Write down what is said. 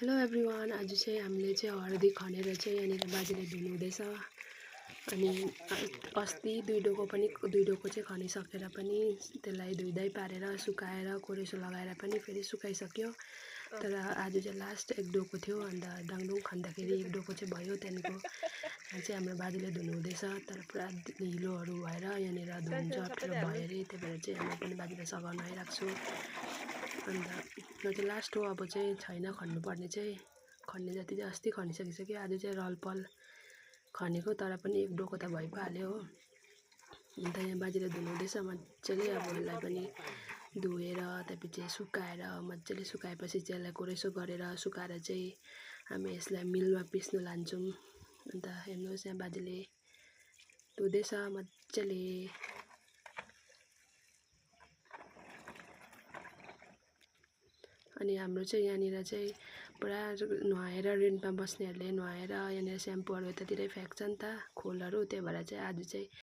Hello everyone. आज चाहिँ हामीले चाहिँ हर्दी खनेर चाहिँ यहाँनिर बाजेले धुनु हुँदैछ। अनि अस्ति दुई डोको चाहिँ खनिसकेर पनि त्यसलाई धुइधाइ पारेर सुकाएर कोरेसो लगाएर पनि फेरि सुकाइसक्यो। तर आज चाहिँ लास्ट एक डोको थियो। अन्त डाङडुङ खन्दाखेरि एक डोको चाहिँ भयो। त्यहाँदेखिको चाहिँ हाम्रो बाजेले धुनु हुँदैछ। तर पुरा हिलोहरू भएर यहाँनिर धुन्छ अप्ठ्यारो भयो अरे। त्यही भएर चाहिँ म पनि बाजेलाई सघाउन आइरहेको छु। अन्त यो चाहिँ लास्ट हो। अब चाहिँ छैन खन्नुपर्ने चाहिँ। खन्ने जति चाहिँ अस्ति खनिसकिसक्यो। आज चाहिँ रलपल खनेको तर पनि एक डोको त भइ पो हाल्यो हो। अन्त यहाँ बाजेले धुनु हुँदैछ मजाले। अब यसलाई पनि धोएर त्यसपछि सुकाएर मजाले सुकाएपछि चाहिँ यसलाई कोरेसो गरेर सुकाएर चाहिँ हामी यसलाई मिलमा पिस्नु लान्छौँ। अन्त हेर्नुहोस् यहाँ बाजेले धुँदैछ मजाले। अनि हाम्रो चाहिँ यहाँनिर चाहिँ पुरा नुहाएर रेन्टमा बस्नेहरूले नुहाएर यहाँनिर स्याम्पूहरू यतातिरै फ्याँक्छ नि त खोलहरू। त्यही भएर चाहिँ आज चाहिँ